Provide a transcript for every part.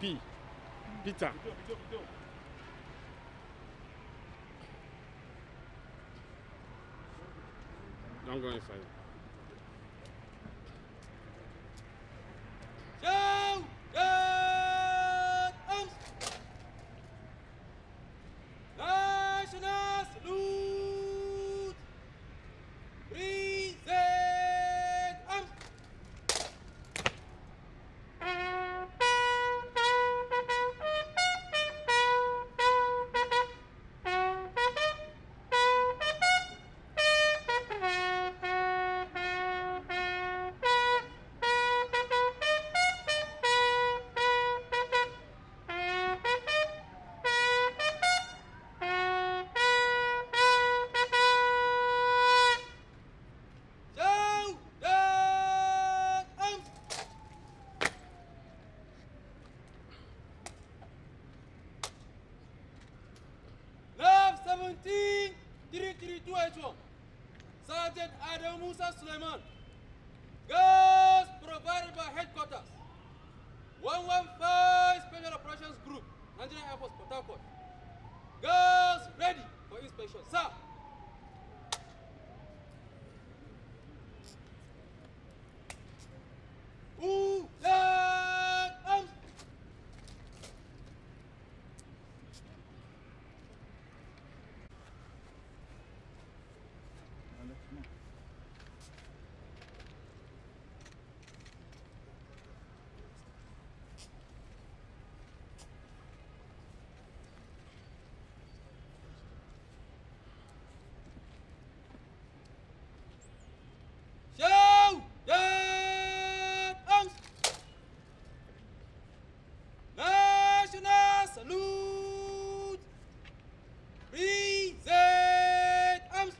Peter. Don't go inside. Shout at arms! National salute! Present arms! Sergeant Adam Musa Suleiman. Girls provided by headquarters. 115 Special Operations Group, Nigerian Airforce, Harcourt. Girls ready for inspection, sir. Ooh, that arms. Show that arms. National salute. Present arms.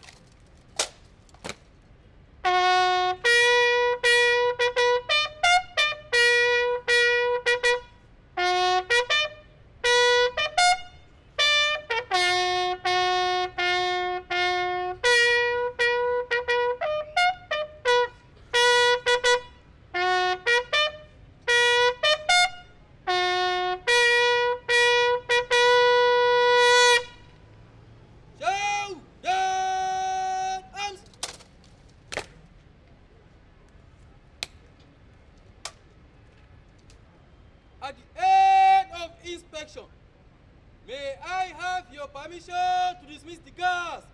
At the end of inspection, may I have your permission to dismiss the guards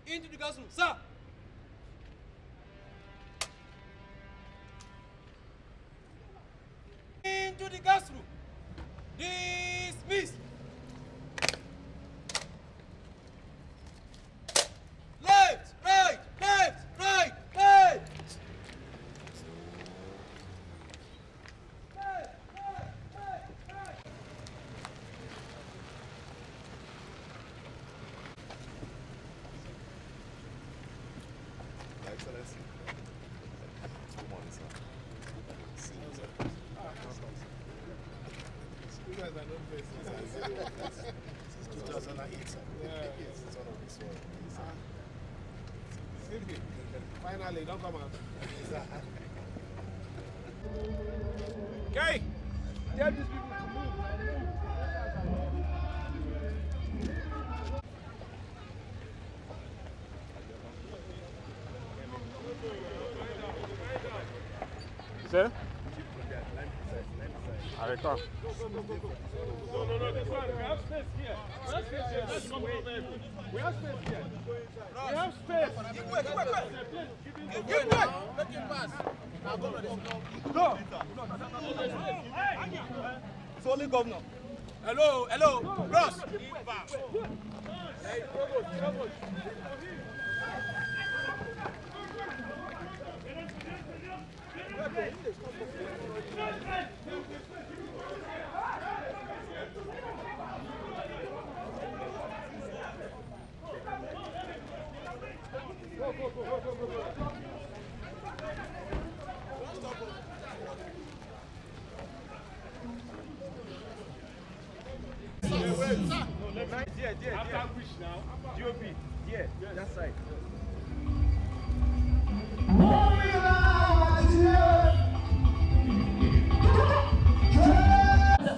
into the gas room, sir? Into the gas room. Dismiss. Left, right, left, right, left. Excellency. Good morning, sir. See you, sir. You guys are not facing, sir. Since 2008, sir. Yeah. Yes, it's one of this one. Finally, don't come out. Okay. Tell these people to move. Sir? I come. No, this one. We have space here. We have space here. Let's come over there. We have space here. We have space. Give way. Let him pass. No. It's only governor. Hello, Ross. Hey, Provost. After which now? GOP. Yeah, that side.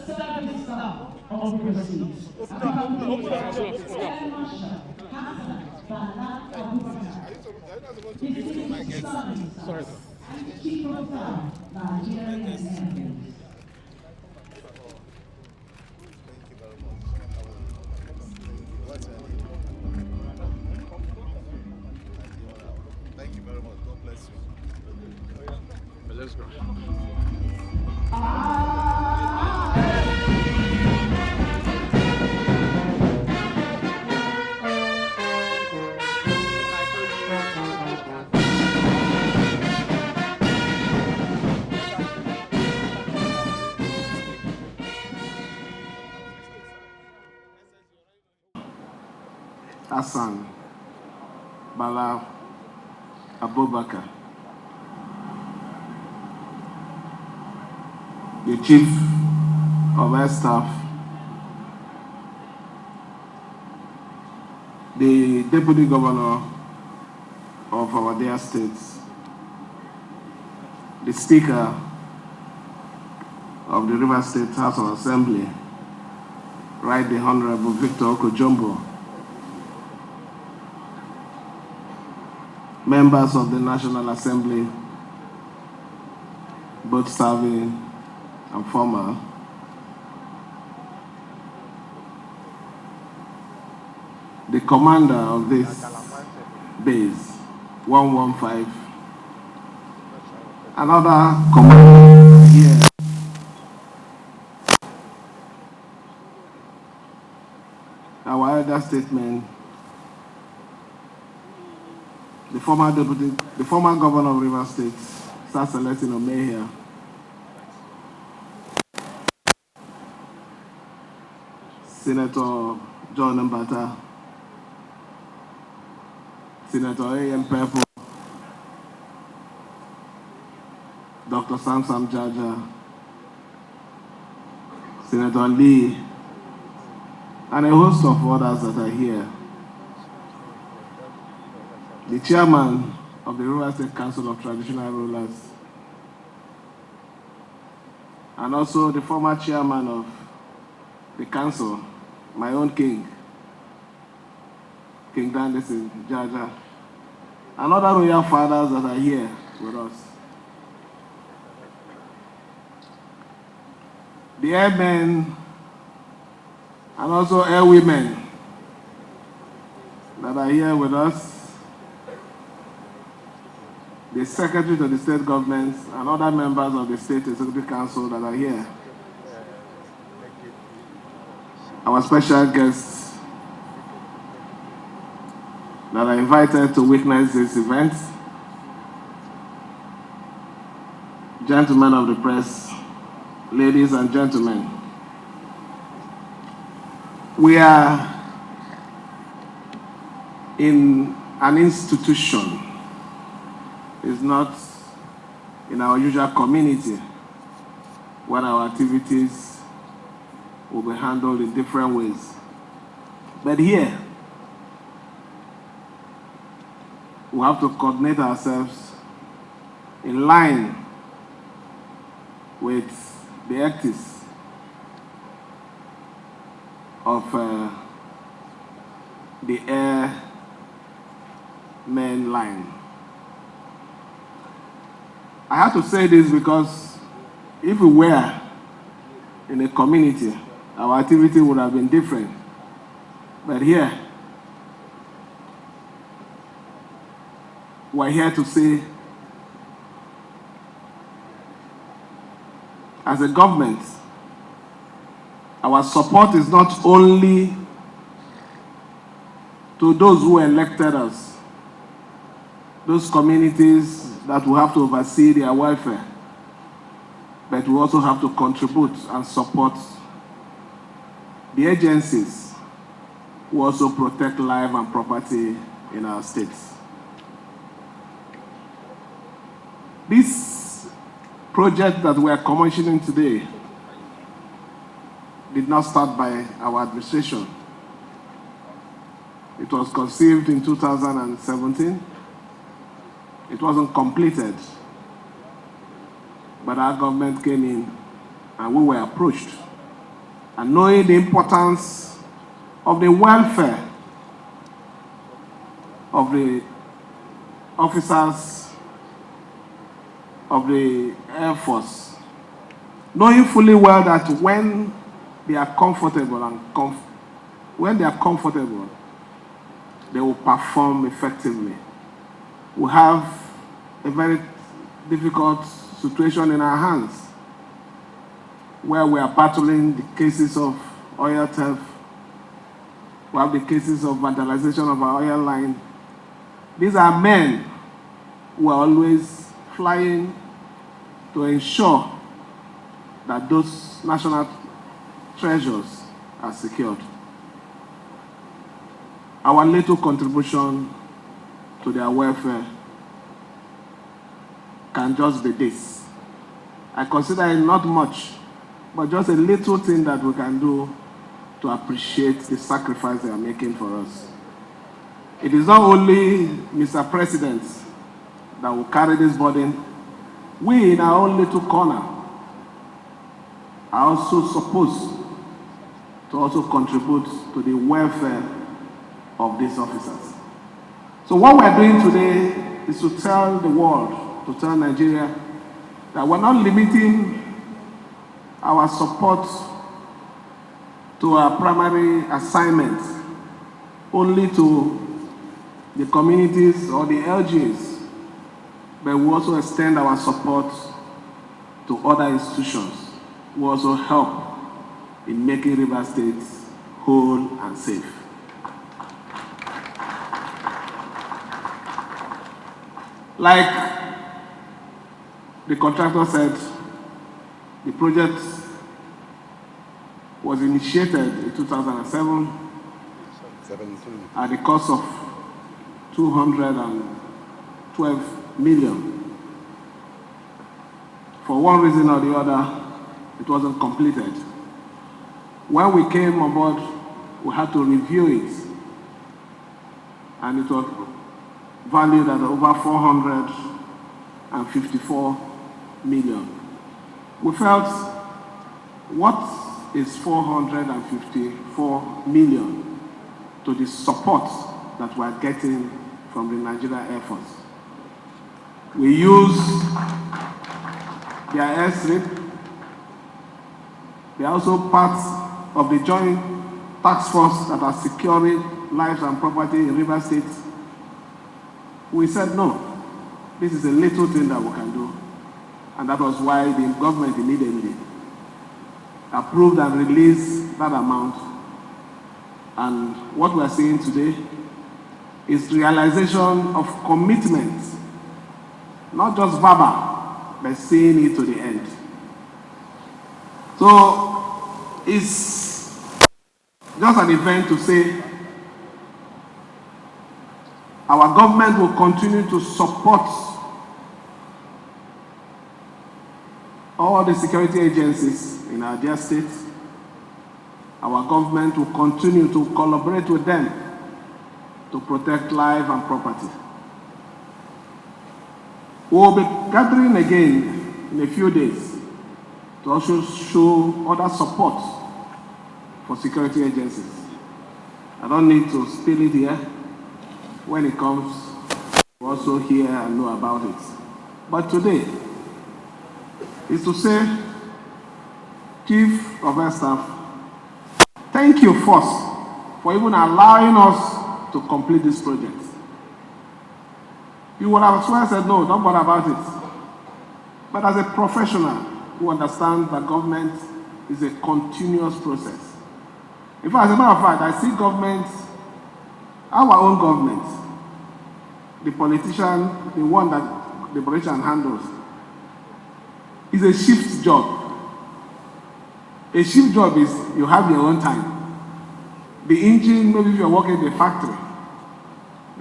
Stop of proceeds. Sorry. And Chief of Staff, Nigerian Airforce. Thank you very much. God bless you. Let's go. Hassan Bala Abubakar, the Chief of Air Staff, the Deputy Governor of our dear states, the Speaker of the River State House of Assembly, Right the Honorable Victor Okojumbo, members of the National Assembly, both serving and former, the commander of this base, 115, another commander here, our elder statesman, the former governor of River State, Sir Celestine Omehia, Senator John Mbata, Senator A.M. Peppo, Dr. Sam Jaja, Senator Lee, and a host of others that are here. The chairman of the River State Council of Traditional Rulers, and also the former chairman of the council, my own king, King Dandisi Jaja, and other royal fathers that are here with us. The airmen and also airwomen that are here with us, the secretary to the state governments and other members of the state executive council that are here. Our special guests that are invited to witness this event, gentlemen of the press, ladies and gentlemen, we are in an institution. It's not in our usual community where our activities will be handled in different ways. But here, we have to coordinate ourselves in line with the ethics of the airmen line. I have to say this because if we were in a community, our activity would have been different. But here, we're here to say, as a government, our support is not only to those who elected us, those communities that will have to oversee their welfare, but we also have to contribute and support the agencies who also protect life and property in our states. This project that we are commissioning today did not start by our administration. It was conceived in 2017. It wasn't completed, but our government came in and we were approached and knowing the importance of the welfare of the officers of the Air Force, knowing fully well that when they are comfortable they will perform effectively. We have a very difficult situation in our hands where we are battling the cases of oil theft. We have the cases of vandalization of our oil line. These are men who are always flying to ensure that those national treasures are secured. Our little contribution to their welfare can just be this. I consider it not much, but just a little thing that we can do to appreciate the sacrifice they are making for us. It is not only Mr. President that will carry this burden. We in our own little corner are also supposed to also contribute to the welfare of these officers. So what we're doing today is to tell the world, to tell Nigeria, that we're not limiting our support to our primary assignment only to the communities or the LGAs, but we also extend our support to other institutions who also help in making River State whole and safe. Like the contractor said, the project was initiated in 2007 at the cost of 212 million. For one reason or the other, it wasn't completed. When we came on board, we had to review it, and it was valued at over 454 million. We felt, what is 454 million to the support that we are getting from the Nigerian Airforce? We use their airstrip. They are also part of the joint task force that are securing lives and property in River State. We said, no, this is a little thing that we can do. And that was why the government immediately approved and released that amount. And what we are seeing today is realization of commitment, not just verbal, but seeing it to the end. So it's just an event to say our government will continue to support all the security agencies in our dear state. Our government will continue to collaborate with them to protect life and property. We will be gathering again in a few days to also show other support for security agencies. I don't need to spill it here. When it comes, we also hear and know about it. But today is to say, Chief of Air Staff, thank you first for even allowing us to complete this project. You would have sworn said, no, don't bother about it. But as a professional who understands that government is a continuous process. In fact, as a matter of fact, I see government, our own government, the politician, the one that the politician handles, is a shift job. A shift job is you have your own time. The engine, maybe if you're working in the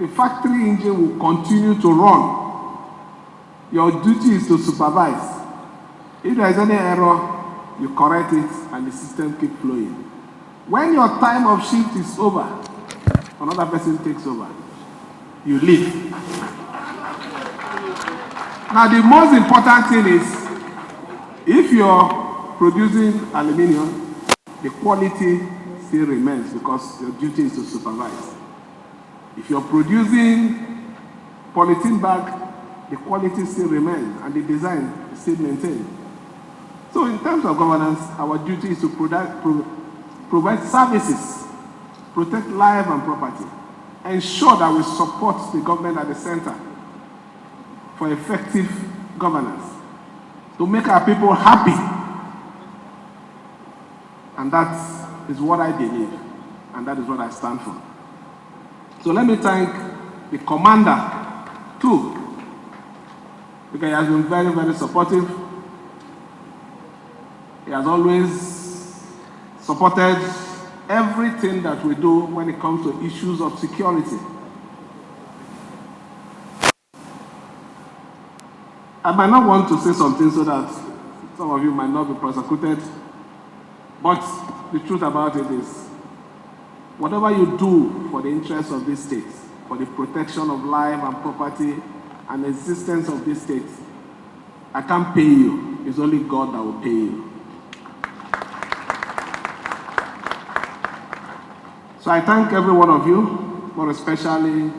factory engine will continue to run. Your duty is to supervise. If there is any error, you correct it and the system keeps flowing. When your time of shift is over, another person takes over. You leave. Now the most important thing is, if you're producing aluminium, the quality still remains because your duty is to supervise. If you're producing polythene bag, the quality still remains and the design is still maintained. So in terms of governance, our duty is to provide services, protect life and property, ensure that we support the government at the center for effective governance, to make our people happy. And that is what I believe, and that is what I stand for. So let me thank the commander too, because he has been very, very supportive. He has always supported everything that we do when it comes to issues of security. I might not want to say something so that some of you might not be prosecuted, but the truth about it is, whatever you do for the interests of this state, for the protection of life and property and existence of this state, I can't pay you. It's only God that will pay you. So I thank every one of you, more especially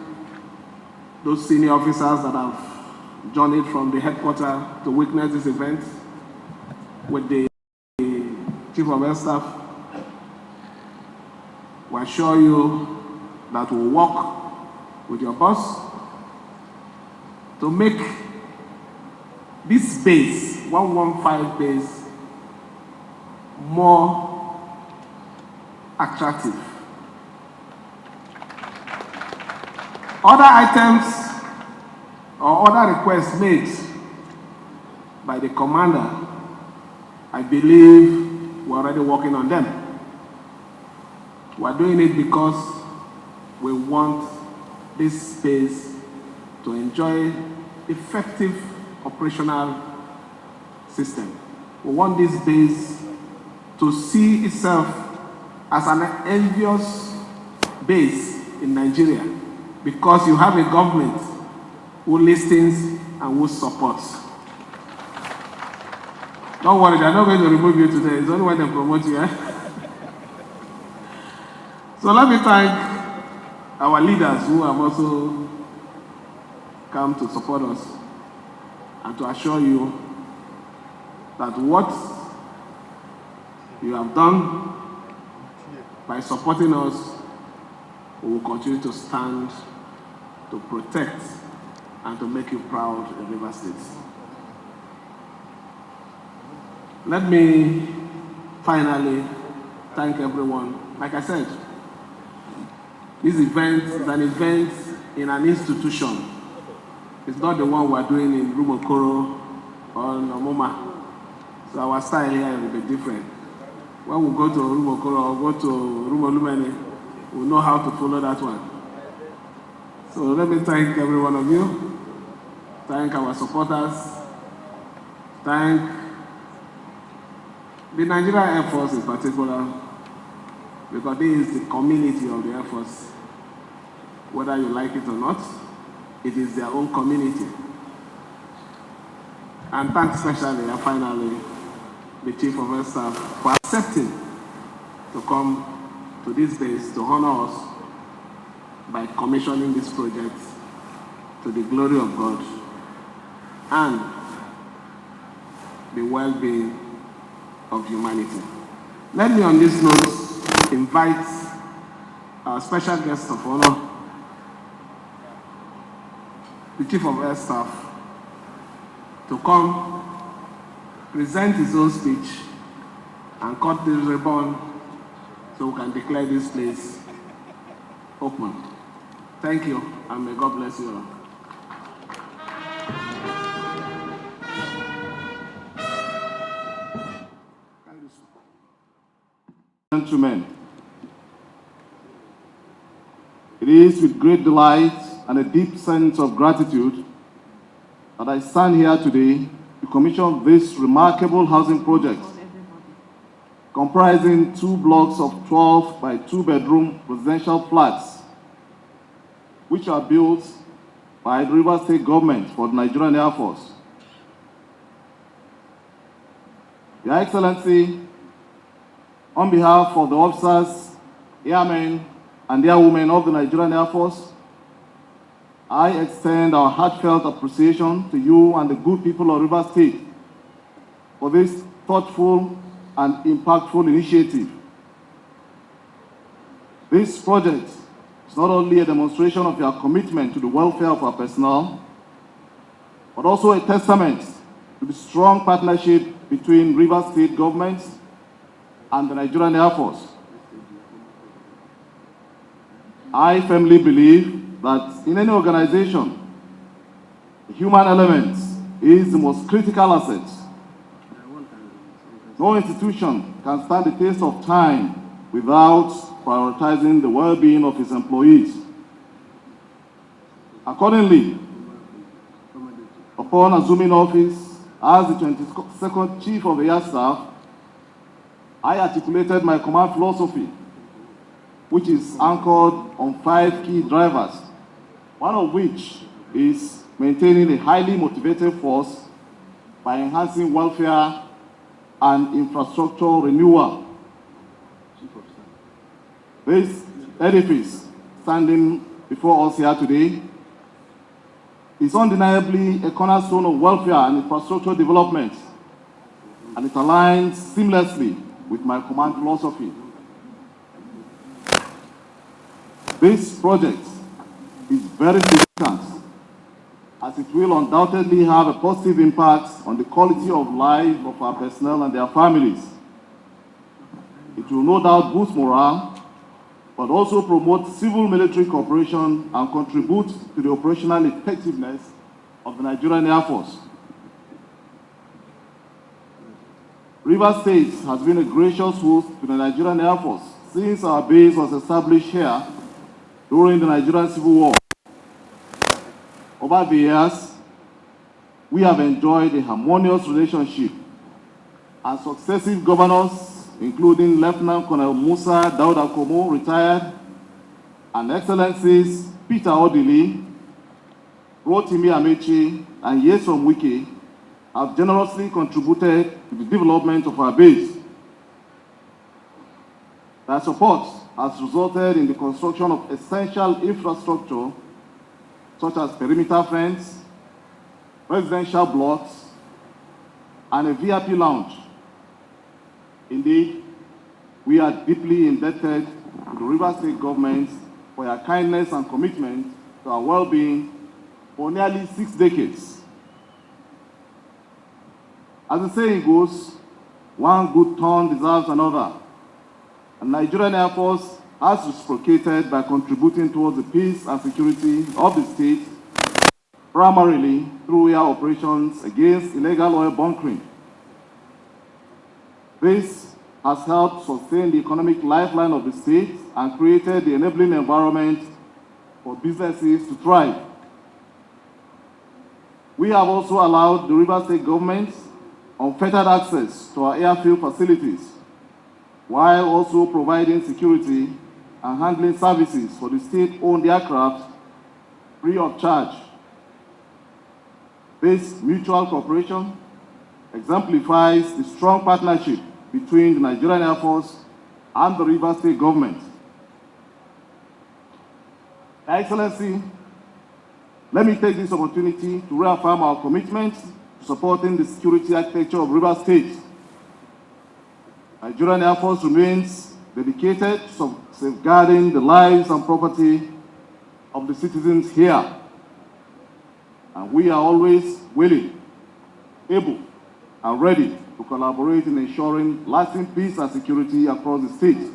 those senior officers that have journeyed from the headquarters to witness this event with the Chief of Air Staff. We assure you that we'll work with your boss to make this base, 115 base, more attractive. Other items or other requests made by the commander, I believe we're already working on them. We're doing it because we want this space to enjoy effective operational system. We want this base to see itself as an envious base in Nigeria, because you have a government who listens and who supports. Don't worry, they're not going to remove you today. It's only when they promote you. So let me thank our leaders who have also come to support us and to assure you that what you have done by supporting us, we will continue to stand to protect and to make you proud in River State. Let me finally thank everyone. Like I said, this event is an event in an institution. It's not the one we're doing in Rumokoro or Namoma. So our style here will be different. When we go to Rumokoro or go to Rumolumene, we know how to follow that one. So let me thank every one of you. Thank our supporters. Thank the Nigerian Airforce in particular, because this is the community of the Air Force. Whether you like it or not, it is their own community. And thanks especially and finally the Chief of Air Staff for accepting to come to this base to honor us by commissioning this project to the glory of God and the well-being of humanity. Let me on this note invite our special guest of honor, the Chief of Air Staff, to come present his own speech and cut the ribbon so we can declare this place open. Thank you, and may God bless you all. Gentlemen, it is with great delight and a deep sense of gratitude that I stand here today to commission this remarkable housing project, comprising 2 blocks of 12 by 2-bedroom residential flats, which are built by the River State government for the Nigerian Air Force. Your Excellency, on behalf of the officers, airmen, and airwomen of the Nigerian Air Force, I extend our heartfelt appreciation to you and the good people of Rivers State for this thoughtful and impactful initiative. This project is not only a demonstration of your commitment to the welfare of our personnel, but also a testament to the strong partnership between Rivers State government and the Nigerian Air Force. I firmly believe that in any organization, the human element is the most critical asset. No institution can stand the test of time without prioritizing the well-being of its employees. Accordingly, upon assuming office as the 22nd Chief of the Air Staff, I articulated my command philosophy, which is anchored on 5 key drivers, one of which is maintaining a highly motivated force by enhancing welfare and infrastructure renewal. This edifice standing before us here today is undeniably a cornerstone of welfare and infrastructure development, and it aligns seamlessly with my command philosophy. This project is very significant, as it will undoubtedly have a positive impact on the quality of life of our personnel and their families. It will no doubt boost morale, but also promote civil-military cooperation and contribute to the operational effectiveness of the Nigerian Air Force. Rivers State has been a gracious host to the Nigerian Air Force since our base was established here during the Nigerian Civil War. Over the years, we have enjoyed a harmonious relationship, and successive governors, including Lieutenant Colonel Musa Dauda Komo, retired, and Excellencies Peter Odili, Rotimi Amechi, and Yesom Wike, have generously contributed to the development of our base. Their support has resulted in the construction of essential infrastructure such as perimeter fence, residential blocks, and a VIP lounge. Indeed, we are deeply indebted to the Rivers State government for your kindness and commitment to our well-being for nearly 6 decades. As the saying goes, one good turn deserves another. And Nigerian Air Force has reciprocated by contributing towards the peace and security of the state, primarily through air operations against illegal oil bunkering. This has helped sustain the economic lifeline of the state and created the enabling environment for businesses to thrive. We have also allowed the Rivers State government unfettered access to our airfield facilities, while also providing security and handling services for the state-owned aircraft free of charge. This mutual cooperation exemplifies the strong partnership between the Nigerian Air Force and the Rivers State government. Your Excellency, let me take this opportunity to reaffirm our commitment to supporting the security architecture of Rivers State. Nigerian Air Force remains dedicated to safeguarding the lives and property of the citizens here. And we are always willing, able, and ready to collaborate in ensuring lasting peace and security across the state,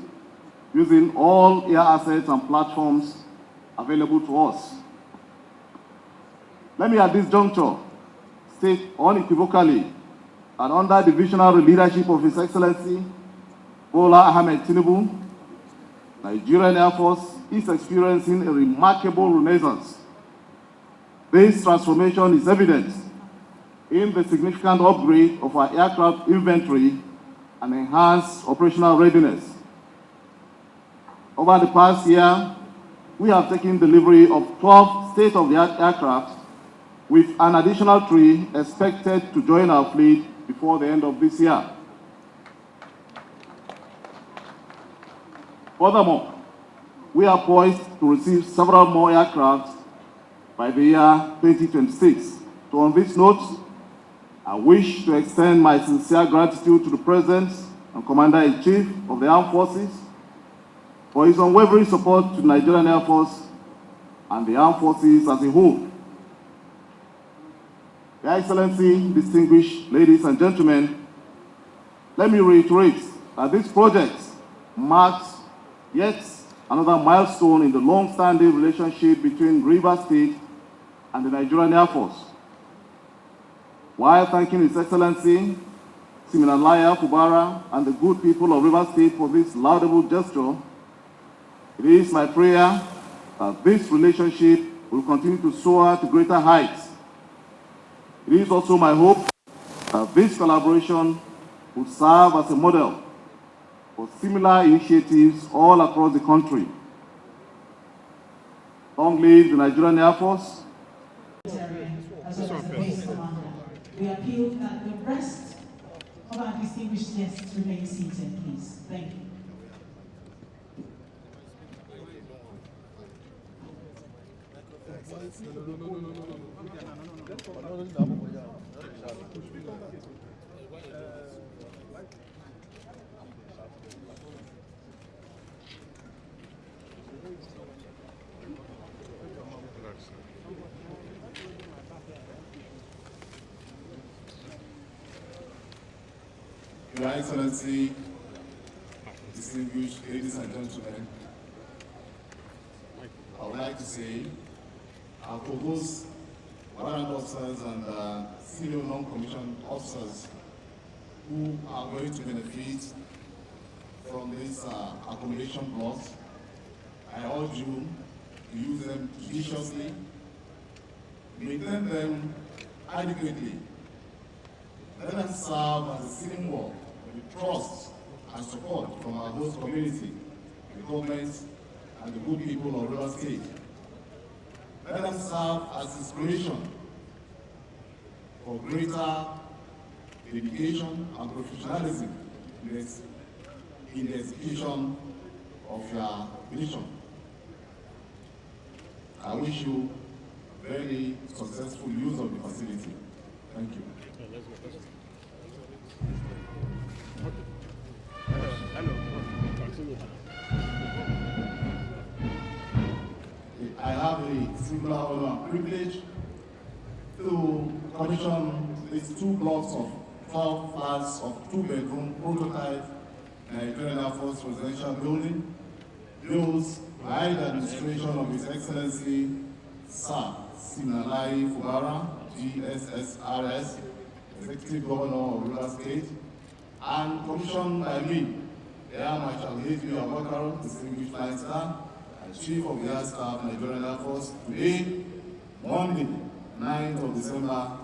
using all air assets and platforms available to us. Let me at this juncture state unequivocally that under the visionary leadership of His Excellency Bola Ahmed Tinubu, Nigerian Air Force is experiencing a remarkable renaissance. This transformation is evident in the significant upgrade of our aircraft inventory and enhanced operational readiness. Over the past year, we have taken delivery of 12 state-of-the-art aircraft, with an additional 3 expected to join our fleet before the end of this year. Furthermore, we are poised to receive several more aircraft by the year 2026. So on this note, I wish to extend my sincere gratitude to the President and Commander-in-Chief of the Armed Forces for his unwavering support to the Nigerian Air Force and the Armed Forces as a whole. Your Excellency, distinguished ladies and gentlemen, let me reiterate that this project marks yet another milestone in the long-standing relationship between Rivers State and the Nigerian Air Force. While thanking His Excellency, Fubara, and the good people of Rivers State for this laudable gesture, it is my prayer that this relationship will continue to soar to greater heights. It is also my hope that this collaboration will serve as a model for similar initiatives all across the country. Long live the Nigerian Air Force. As well as the base commander. We appeal that the rest of our distinguished guests remain seated, please. Thank you. Your Excellency, distinguished ladies and gentlemen, I would like to say, for those warrant officers and senior non-commissioned officers who are going to benefit from this accommodation blocks, I urge you to use them judiciously, maintain them adequately, let them serve as a sealing wall with trust and support from our host community, the government, and the good people of Rivers State. Let them serve as inspiration for greater dedication and professionalism in the execution of your mission. I wish you very successful use of the facility. Thank you. I have a singular honor and privilege to commission these 2 blocks of 12 flats of 2-bedroom prototype Nigerian Air Force residential building, built by the administration of His Excellency Sir Fubara, GSSRS, Executive Governor of Rivers State, and commissioned by me, Air Marshal H.B. Abubakar, Distinguished Flying Star, and Chief of the Air Staff, Nigerian Air Force, today, Monday, 9th of December,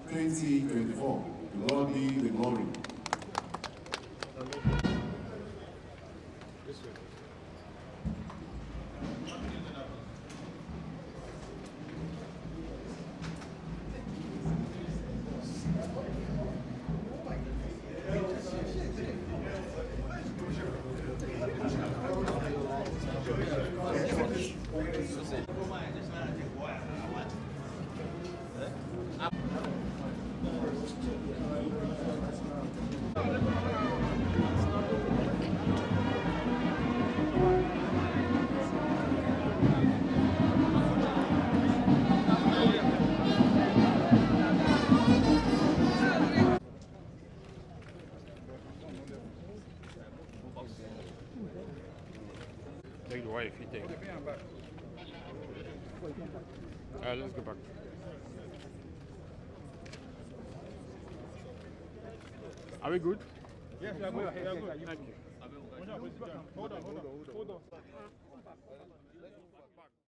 2024. To God be the glory. Take the wife, he takes. Let's go back. Are we good? Yes, we are good. Thank you. Hold on.